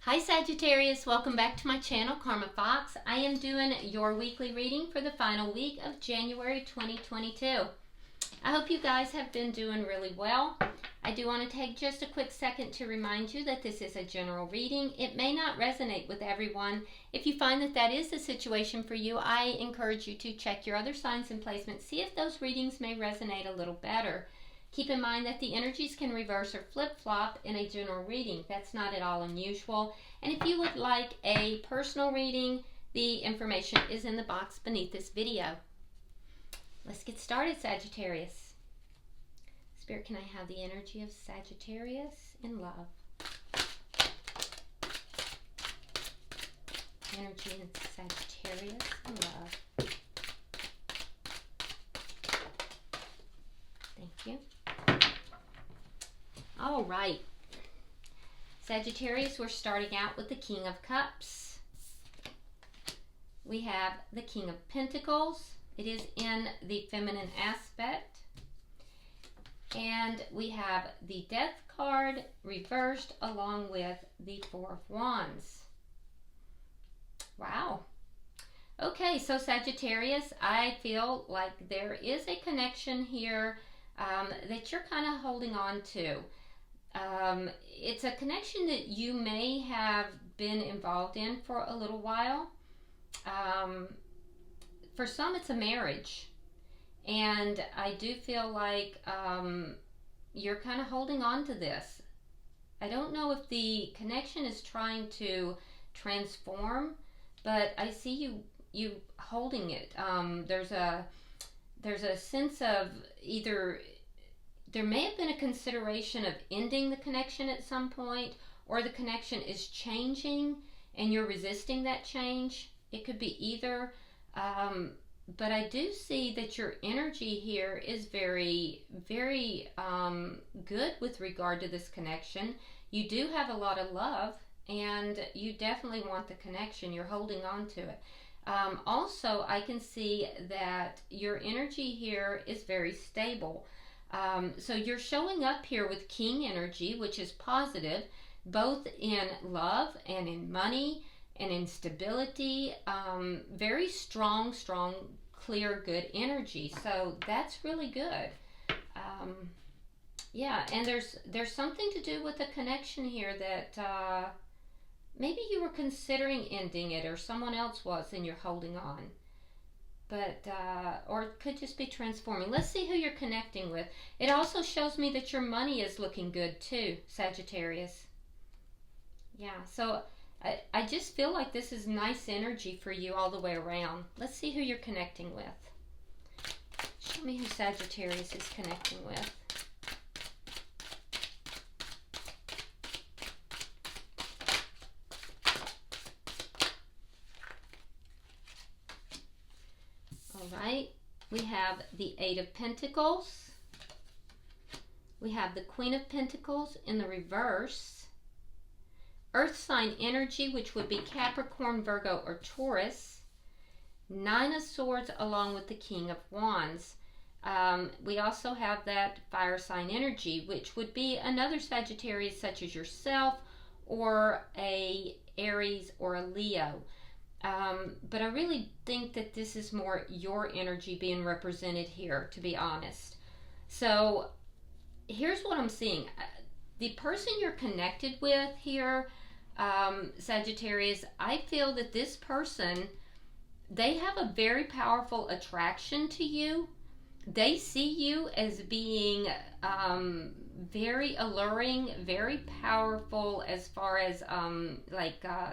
Hi Sagittarius, welcome back to my channel, Karma Fox. I am doing your weekly reading for the final week of January 2022. I hope you guys have been doing really well. I do want to take just a quick second to remind you that this is a general reading. It may not resonate with everyone. If you find that that is the situation for you, I encourage you to check your other signs and placements, see if those readings may resonate a little better. Keep in mind that the energies can reverse or flip-flop in a general reading. That's not at all unusual. And if you would like a personal reading, the information is in the box beneath this video. Let's get started, Sagittarius. Spirit, can I have the energy of Sagittarius in love? Energy in Sagittarius in love. Thank you. All right, Sagittarius, we're starting out with the King of Cups. We have the King of Pentacles. It is in the feminine aspect. And we have the Death card reversed along with the Four of Wands. Wow. Okay, so Sagittarius, I feel like there is a connection here that you're kind of holding on to. It's a connection that you may have been involved in for a little while. For some, it's a marriage. And I do feel like you're kind of holding on to this. I don't know if the connection is trying to transform, but I see you holding it. There's a sense of either there may have been a consideration of ending the connection at some point, or the connection is changing and you're resisting that change. It could be either. But I do see that your energy here is very, very good with regard to this connection. You do have a lot of love, and you definitely want the connection. You're holding on to it. Also, I can see that your energy here is very stable. So you're showing up here with King energy, which is positive, both in love and in money and in stability. Very strong, clear, good energy. So that's really good. Yeah, and there's something to do with the connection here that maybe you were considering ending it, or someone else was, and you're holding on. But or it could just be transforming. Let's see who you're connecting with. It also shows me that your money is looking good too, Sagittarius. Yeah, so I just feel like this is nice energy for you all the way around. Let's see who you're connecting with. Show me who Sagittarius is connecting with. Alright, we have the Eight of Pentacles. We have the Queen of Pentacles in the reverse. Earth sign energy, which would be Capricorn, Virgo, or Taurus. Nine of Swords along with the King of Wands. We also have that fire sign energy, which would be another Sagittarius such as yourself, or a Aries or a Leo. But I really think that this is more your energy being represented here, to be honest. So here's what I'm seeing. The person you're connected with here, Sagittarius, I feel that this person, they have a very powerful attraction to you. They see you as being very alluring, very powerful as far as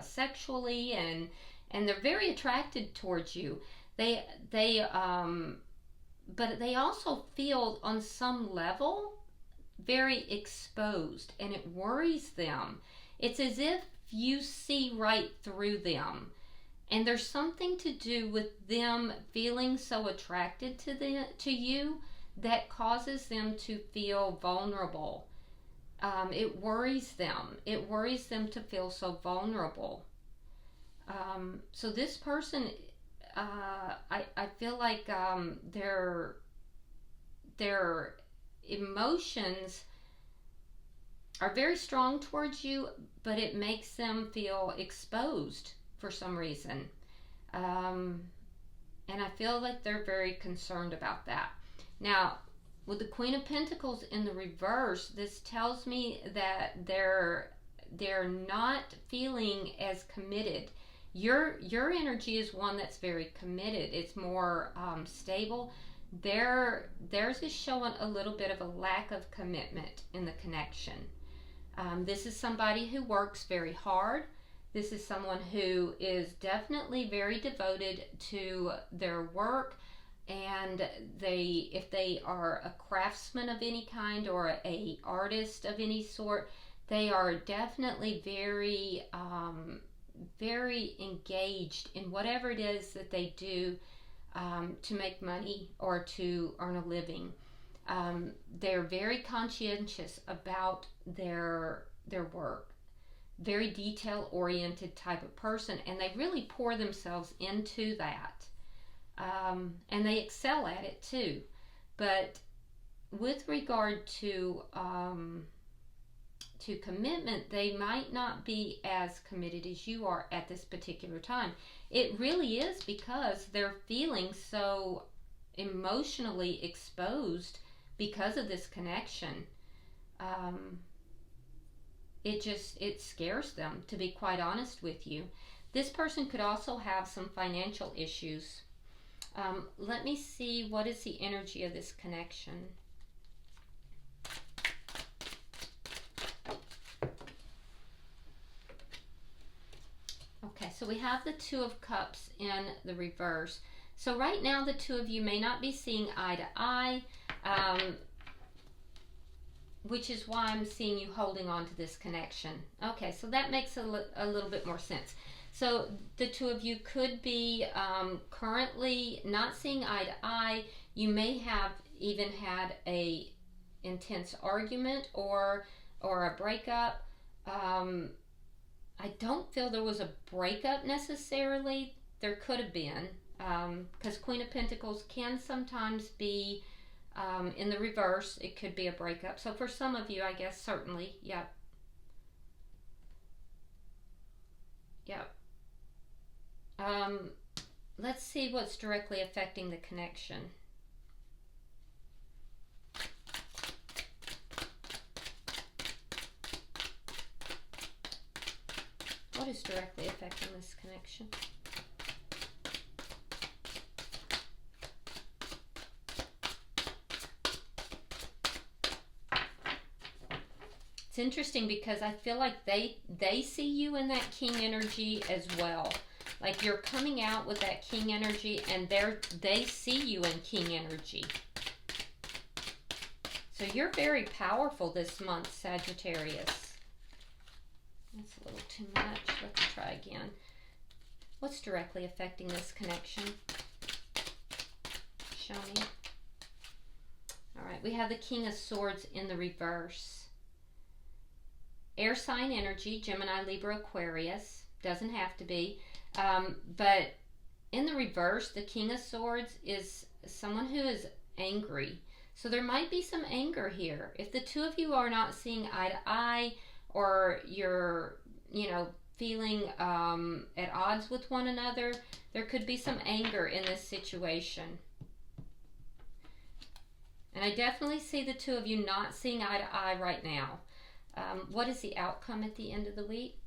sexually, and they're very attracted towards you. But they also feel on some level very exposed, and it worries them. It's as if you see right through them, and there's something to do with them feeling so attracted to you that causes them to feel vulnerable. It worries them. It worries them to feel so vulnerable. So this person, I feel like their emotions are very strong towards you, but it makes them feel exposed for some reason. And I feel like they're very concerned about that. Now, with the Queen of Pentacles in the reverse, this tells me that they're not feeling as committed. Your energy is one that's very committed. It's more stable. Theirs is showing a little bit of a lack of commitment in the connection. This is somebody who works very hard. This is someone who is definitely very devoted to their work, and if they are a craftsman of any kind or a artist of any sort, they are definitely very very engaged in whatever it is that they do to make money or to earn a living. They're very conscientious about their work. Very detail-oriented type of person, and they really pour themselves into that. And they excel at it too. But with regard to commitment, they might not be as committed as you are at this particular time. It really is because they're feeling so emotionally exposed because of this connection. It scares them, to be quite honest with you. This person could also have some financial issues. Let me see, what is the energy of this connection? Okay, so we have the Two of Cups in the reverse. So right now the two of you may not be seeing eye to eye, which is why I'm seeing you holding on to this connection. Okay, so that makes a little bit more sense. So the two of you could be currently not seeing eye to eye. You may have even had a intense argument or a breakup. I don't feel there was a breakup necessarily. There could have been, because Queen of Pentacles can sometimes be in the reverse. It could be a breakup. So for some of you, I guess, certainly, yep. Let's see what's directly affecting the connection. What is directly affecting this connection? It's interesting because I feel like they see you in that King energy as well. Like you're coming out with that King energy, and they see you in King energy. So you're very powerful this month, Sagittarius. That's a little too much. Let's try again. What's directly affecting this connection? Show me. All right, we have the King of Swords in the reverse. Air sign energy, Gemini, Libra, Aquarius. Doesn't have to be. But in the reverse, the King of Swords is someone who is angry. So there might be some anger here. If the two of you are not seeing eye to eye, or you're, feeling at odds with one another, there could be some anger in this situation. And I definitely see the two of you not seeing eye to eye right now. What is the outcome at the end of the week?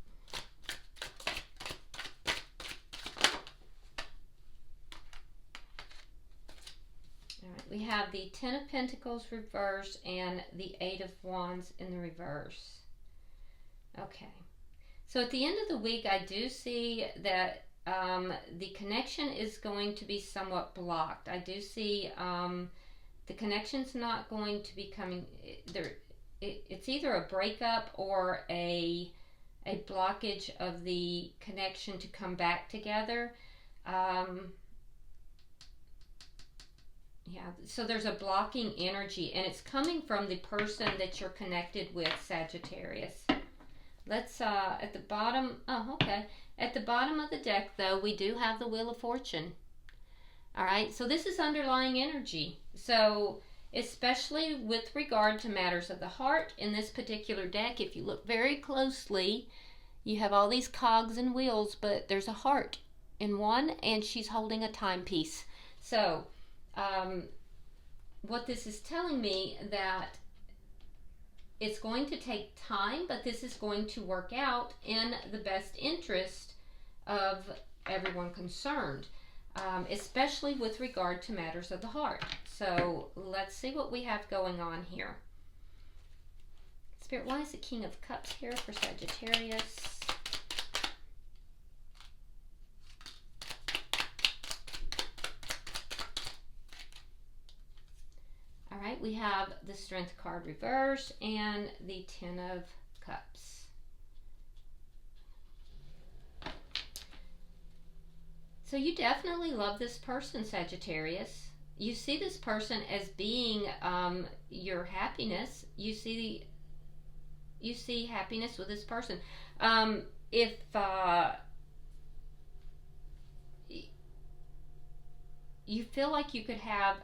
All right, we have the Ten of Pentacles reverse and the Eight of Wands in the reverse. Okay, so at the end of the week, I do see that the connection is going to be somewhat blocked. I do see the connection's not going to be coming there. It's either a breakup or a blockage of the connection to come back together. Yeah, so there's a blocking energy, and it's coming from the person that you're connected with, Sagittarius. Let's, at the bottom, at the bottom of the deck, though, we do have the Wheel of Fortune. All right, so this is underlying energy. So especially with regard to matters of the heart. In this particular deck, if you look very closely, you have all these cogs and wheels, but there's a heart in one, and she's holding a timepiece. So what this is telling me, that it's going to take time, but this is going to work out in the best interest of everyone concerned, especially with regard to matters of the heart. So let's see what we have going on here. Spirit, why is the King of Cups here for Sagittarius? All right, we have the Strength card reverse and the Ten of Cups. So you definitely love this person, Sagittarius. You see this person as being your happiness. You see happiness with this person. If you feel like you could have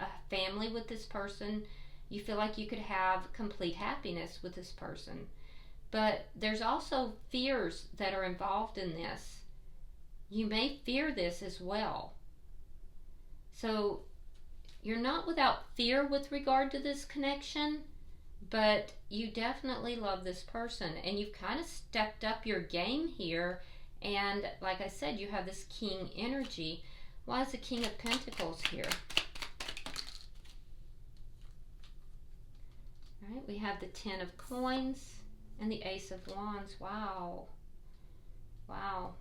a family with this person, you feel like you could have complete happiness with this person, but there's also fears that are involved in this. You may fear this as well. So you're not without fear with regard to this connection, but you definitely love this person, and you've kind of stepped up your game here. And like I said, you have this King energy. Why is the King of Pentacles here? All right, we have the Ten of Coins and the Ace of Wands. Wow. Wow.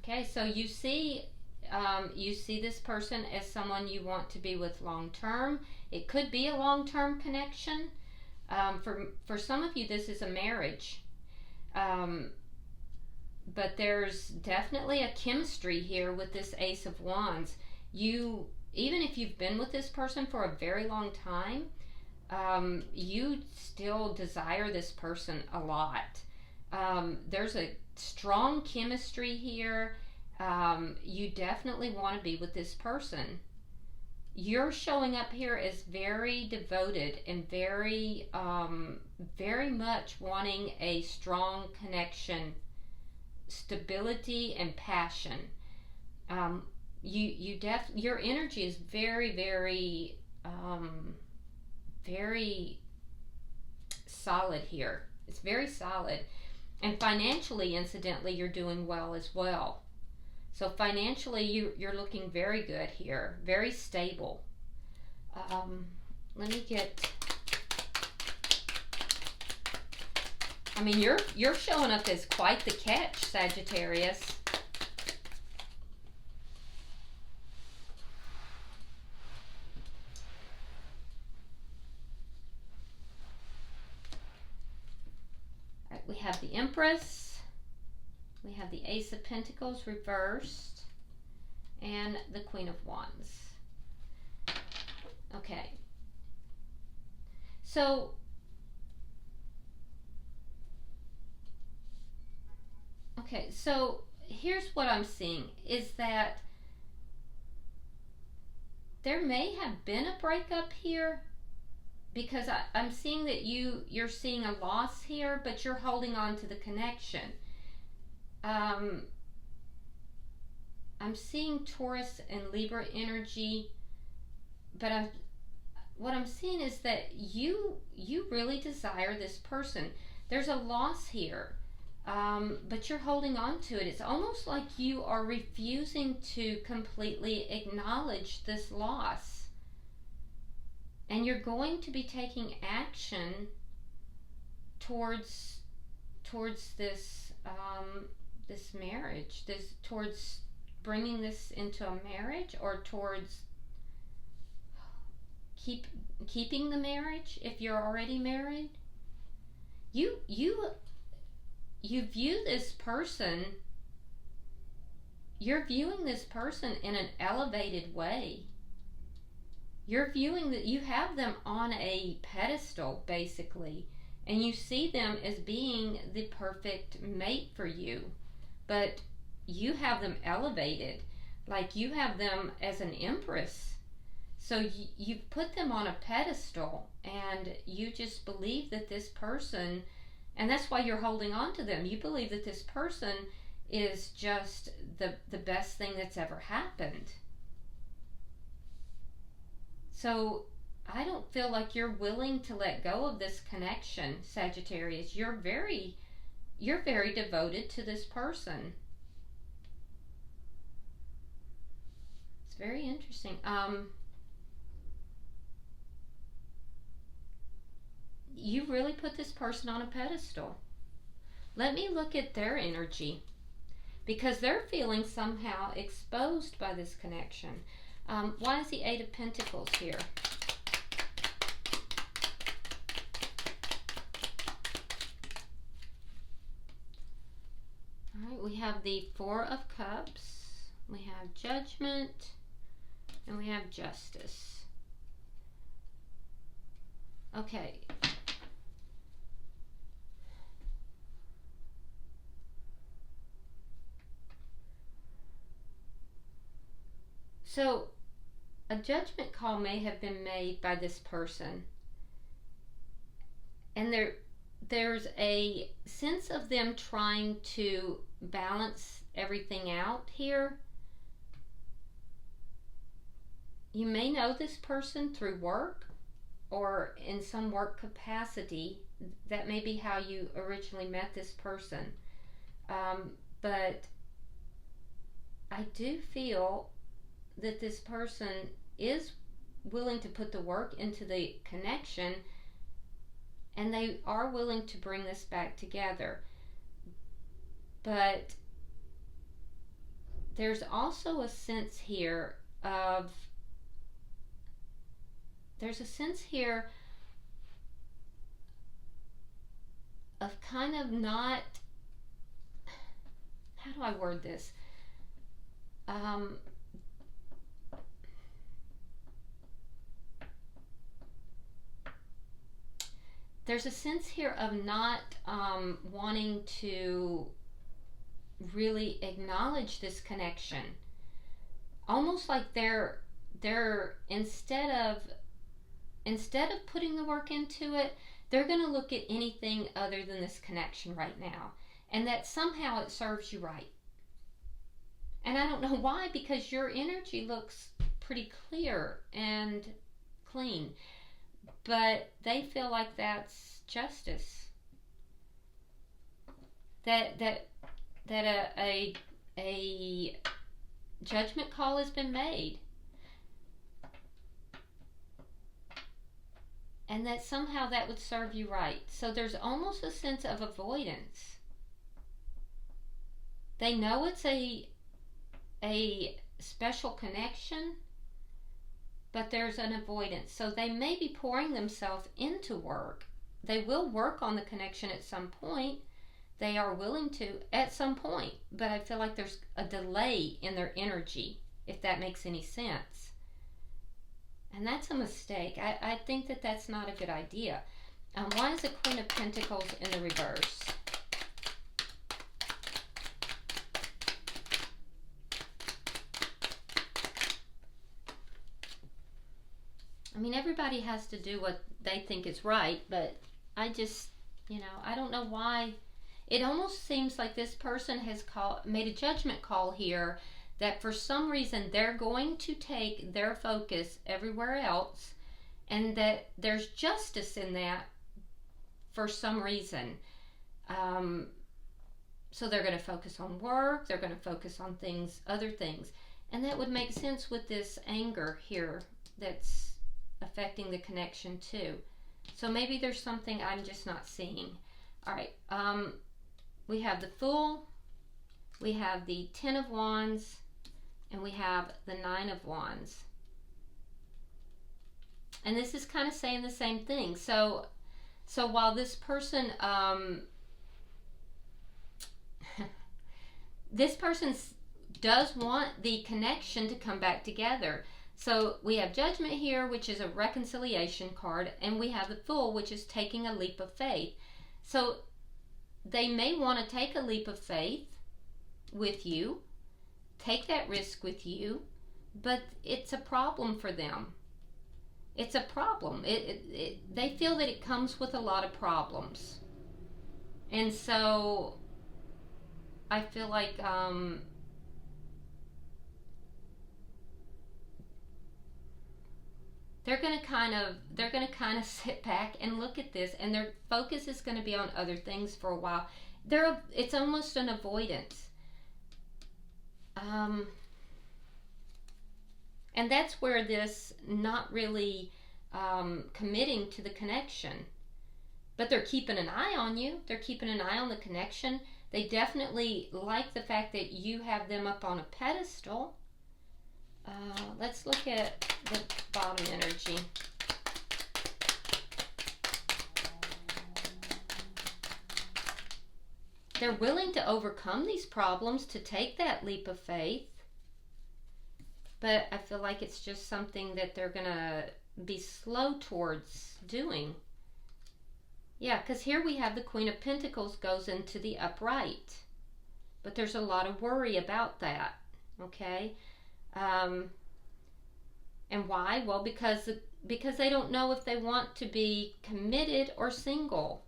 Okay, so you see this person as someone you want to be with long term. It could be a long term connection. For some of you, this is a marriage. But there's definitely a chemistry here with this Ace of Wands. Even if you've been with this person for a very long time, you still desire this person a lot. There's a strong chemistry here. You definitely want to be with this person. You're showing up here as very devoted and very much wanting a strong connection, stability and passion. Your energy is very, very, very solid here. It's very solid. And financially, incidentally, you're doing well as well. So financially, you're looking very good here, very stable. Let me get. I mean, you're showing up as quite the catch, Sagittarius. All right, we have the Empress. We have the Ace of Pentacles reversed and the Queen of Wands. Okay. So here's what I'm seeing is that there may have been a breakup here, because I'm seeing that you're seeing a loss here, but you're holding on to the connection. I'm seeing Taurus and Libra energy, but what I'm seeing is that you really desire this person. There's a loss here, but you're holding on to it. It's almost like you are refusing to completely acknowledge this loss, and you're going to be taking action towards this this marriage, towards bringing this into a marriage, or towards keeping the marriage if you're already married. You view this person, you're viewing this person in an elevated way. You're viewing that you have them on a pedestal, basically, and you see them as being the perfect mate for you, but you have them elevated. like you have them as an empress. So you put them on a pedestal, and you just believe that this person, and that's why you're holding on to them. You believe that this person is just the best thing that's ever happened. So I don't feel like you're willing to let go of this connection, Sagittarius. You're very devoted to this person. It's very interesting. You really put this person on a pedestal. Let me look at their energy, because they're feeling somehow exposed by this connection. Why is the Eight of Pentacles here? All right, we have the Four of Cups, we have Judgment, and we have Justice. Okay. So, a judgment call may have been made by this person, and there's a sense of them trying to balance everything out here. You may know this person through work or in some work capacity. That may be how you originally met this person. But I do feel that this person is willing to put the work into the connection, and they are willing to bring this back together. But there's also a sense here of, kind of not, how do I word this? There's a sense here of not wanting to really acknowledge this connection. Almost like they're instead of putting the work into it, they're going to look at anything other than this connection right now, and that somehow it serves you right. And I don't know why, because your energy looks pretty clear and clean, but they feel like that's justice. That a judgment call has been made, and that somehow that would serve you right. So there's almost a sense of avoidance. They know it's a special connection, but there's an avoidance. So they may be pouring themselves into work. They will work on the connection at some point. They are willing to at some point, but I feel like there's a delay in their energy, if that makes any sense. And that's a mistake. I think that that's not a good idea. Why is the Queen of Pentacles in the reverse? I mean, everybody has to do what they think is right, but I just, I don't know why. It almost seems like this person has made a judgment call here that for some reason they're going to take their focus everywhere else, and that there's justice in that for some reason. So they're going to focus on work, they're going to focus on other things. And that would make sense with this anger here that's affecting the connection too. So maybe there's something I'm just not seeing. All right. We have the Fool, we have the Ten of Wands, and we have the Nine of Wands. And this is kind of saying the same thing. So while this person, this person does want the connection to come back together. So we have Judgment here, which is a reconciliation card, and we have the Fool, which is taking a leap of faith. So they may want to take a leap of faith with you take that risk with you, but it's a problem for them. It's a problem. They feel that it comes with a lot of problems. And so I feel like they're going to kind of sit back and look at this, and their focus is going to be on other things for a while. It's almost an avoidance. And that's where this not really committing to the connection. But they're keeping an eye on you. They're keeping an eye on the connection. They definitely like the fact that you have them up on a pedestal. Let's look at the bottom energy. They're willing to overcome these problems, to take that leap of faith. But I feel like it's just something that they're going to be slow towards doing. Yeah, because here we have the Queen of Pentacles goes into the upright. But there's a lot of worry about that. Okay? And why? Well, because they don't know if they want to be committed or single.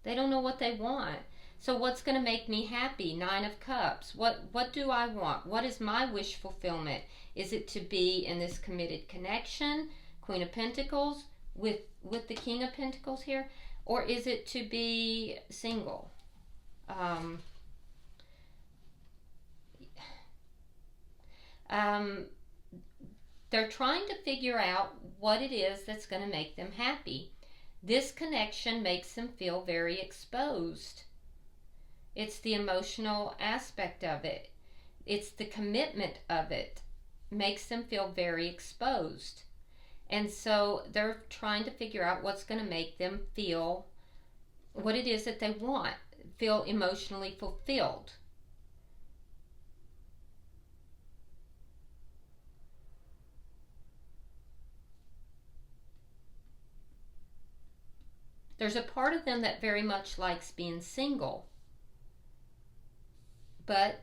They don't know what they want. So what's going to make me happy? 9 of Cups. What do I want? What is my wish fulfillment? Is it to be in this committed connection, Queen of Pentacles, with the King of Pentacles here? Or is it to be single? They're trying to figure out what it is that's going to make them happy. This connection makes them feel very exposed. It's the emotional aspect of it. It's the commitment of it. Makes them feel very exposed. And so they're trying to figure out what's going to make them feel what it is that they want. Feel emotionally fulfilled. There's a part of them that very much likes being single. But,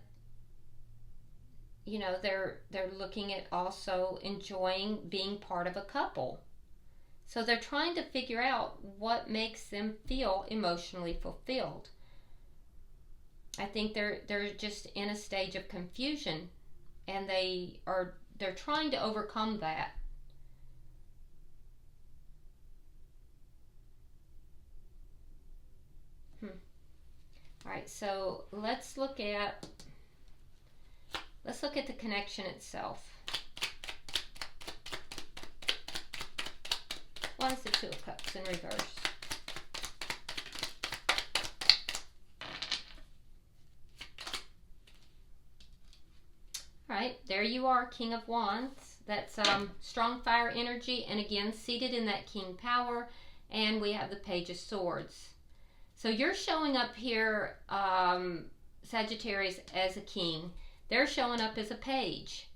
you know, they're looking at also enjoying being part of a couple. So they're trying to figure out what makes them feel emotionally fulfilled. I think they're just in a stage of confusion, and they're trying to overcome that. All right, so let's look at the connection itself. Why is the 2 of Cups in reverse? All right, there you are, King of Wands. That's strong fire energy, and again, seated in that king power, and we have the Page of Swords. So you're showing up here, Sagittarius, as a king. They're showing up as a page.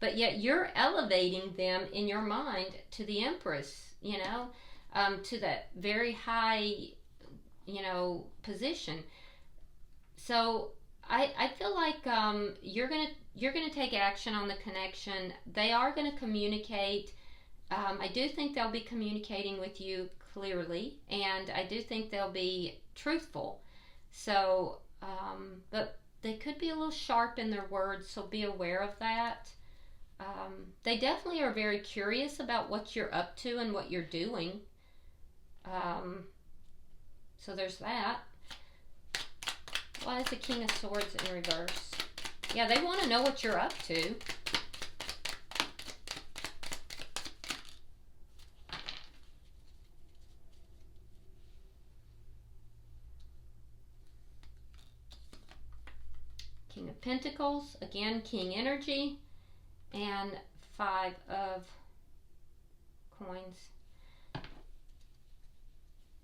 But yet you're elevating them in your mind to the Empress, you know, to that very high, you know, position. So I feel like you're gonna take action on the connection. They are gonna communicate. I do think they'll be communicating with you clearly, and I do think they'll be truthful. So, but they could be a little sharp in their words, so be aware of that. They definitely are very curious about what you're up to and what you're doing. So there's that. Why is the King of Swords in reverse? Yeah, they want to know what you're up to. King of Pentacles, again, King energy, and 5 of Coins.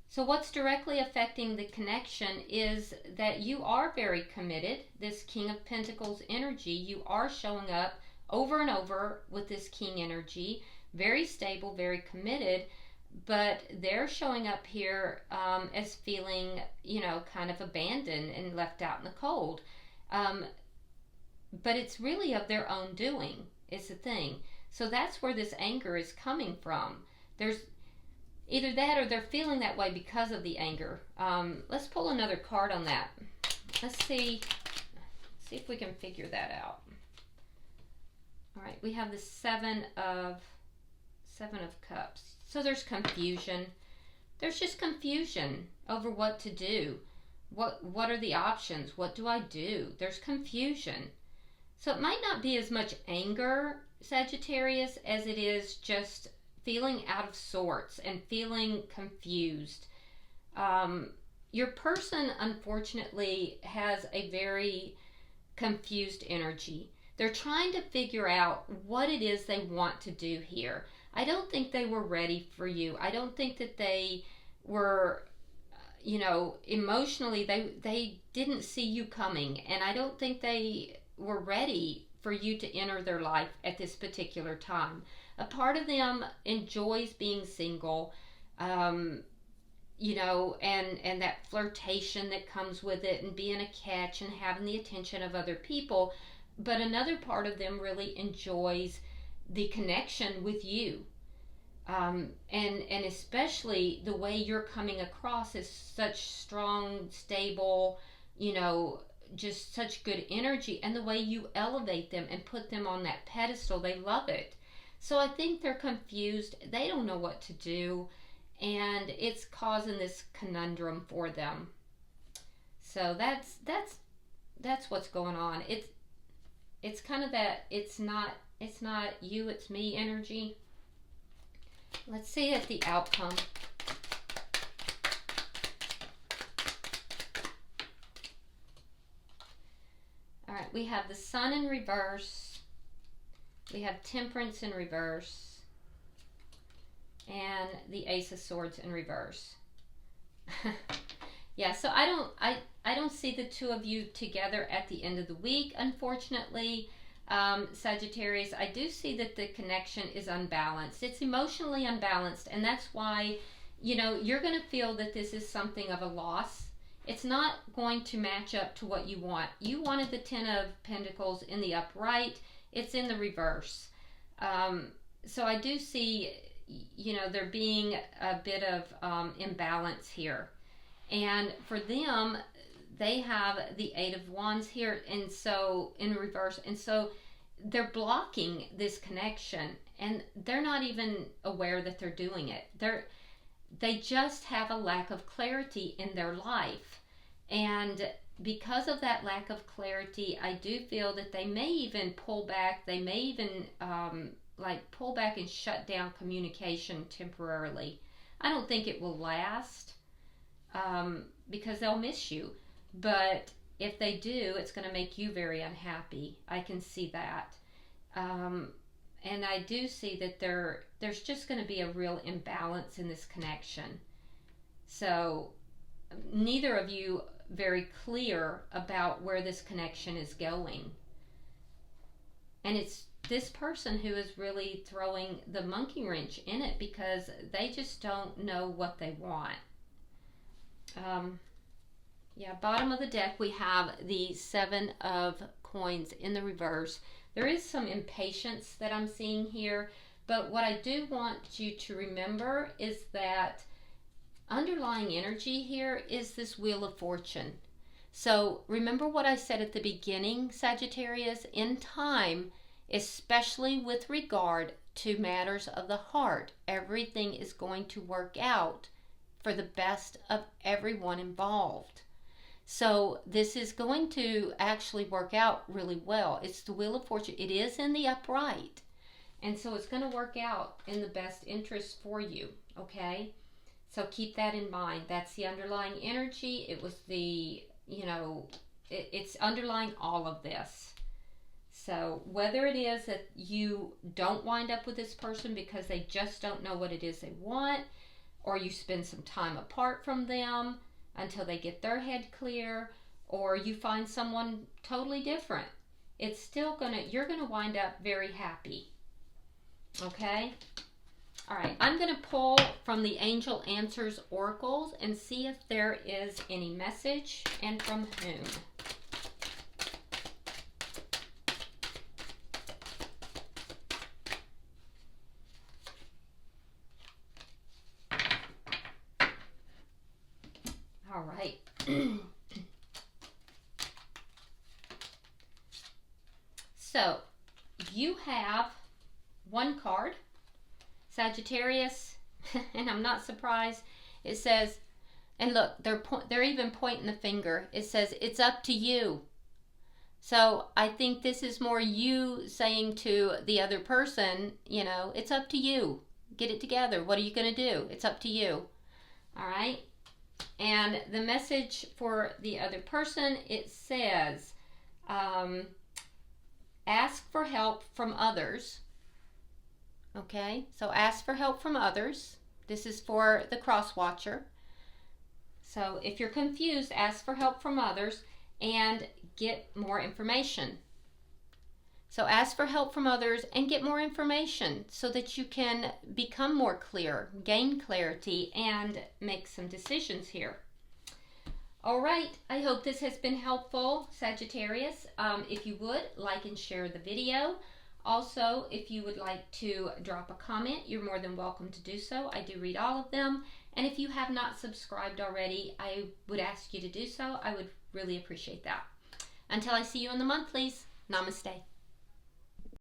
So what's directly affecting the connection is that you are very committed. This King of Pentacles energy, you are showing up over and over with this King energy, very stable, very committed, but they're showing up here as feeling, you know, kind of abandoned and left out in the cold. but it's really of their own doing, is the thing. So that's where this anger is coming from. There's either that or they're feeling that way because of the anger. Let's pull another card on that. Let's see if we can figure that out. All right, we have the Seven of Cups. So there's confusion. There's just confusion over what to do. What are the options? What do I do? There's confusion. So it might not be as much anger, Sagittarius, as it is just feeling out of sorts and feeling confused. Your person, unfortunately, has a very confused energy. They're trying to figure out what it is they want to do here. I don't think they were ready for you. I don't think that they were, emotionally, they didn't see you coming. And I don't think they were ready for you to enter their life at this particular time. A part of them enjoys being single, and that flirtation that comes with it and being a catch and having the attention of other people. But another part of them really enjoys the connection with you. And especially the way you're coming across is such strong, stable, just such good energy, and the way you elevate them and put them on that pedestal, they love it. So I think they're confused. They don't know what to do, and it's causing this conundrum for them. So that's what's going on. It's kind of that it's not you, it's me energy. Let's see at the outcome. All right, we have the Sun in reverse. We have Temperance in reverse. And the Ace of Swords in reverse. Yeah, so I don't see the two of you together at the end of the week, unfortunately. Sagittarius, I do see that the connection is unbalanced. It's emotionally unbalanced, and that's why, you're going to feel that this is something of a loss. It's not going to match up to what you want. You wanted the Ten of Pentacles in the upright. It's in the reverse. So I do see, there being a bit of imbalance here. And for them, they have the Eight of Wands here, and so in reverse, and so they're blocking this connection, and they're not even aware that they're doing it. They just have a lack of clarity in their life, and because of that lack of clarity, I do feel that they may even pull back. They may even pull back and shut down communication temporarily. I don't think it will last, because they'll miss you. But if they do, it's going to make you very unhappy. I can see that. And I do see that there's just going to be a real imbalance in this connection. So neither of you very clear about where this connection is going. And it's this person who is really throwing the monkey wrench in it because they just don't know what they want. Bottom of the deck, we have the Seven of Coins in the reverse. There is some impatience that I'm seeing here, but what I do want you to remember is that underlying energy here is this Wheel of Fortune. So remember what I said at the beginning, Sagittarius, in time, especially with regard to matters of the heart, everything is going to work out for the best of everyone involved. So this is going to actually work out really well. It's the Wheel of Fortune. It is in the upright. And so it's going to work out in the best interest for you, okay? So keep that in mind. That's the underlying energy. It was the, it's underlying all of this. So whether it is that you don't wind up with this person because they just don't know what it is they want, or you spend some time apart from them until they get their head clear, or you find someone totally different, it's still you're gonna wind up very happy. Okay? All right, I'm gonna pull from the Angel Answers Oracles and see if there is any message and from whom. So, you have one card, Sagittarius, and I'm not surprised. It says, and look, they're even pointing the finger. It says, it's up to you. So I think this is more you saying to the other person, you know, it's up to you. Get it together. What are you going to do? It's up to you. All right. And the message for the other person, it says, ask for help from others. Okay, so ask for help from others. This is for the cross watcher. So if you're confused, ask for help from others and get more information. So ask for help from others and get more information so that you can become more clear, gain clarity, and make some decisions here. All right, I hope this has been helpful, Sagittarius. If you would, like and share the video. Also, if you would like to drop a comment, you're more than welcome to do so. I do read all of them. And if you have not subscribed already, I would ask you to do so. I would really appreciate that. Until I see you in the monthlies, namaste.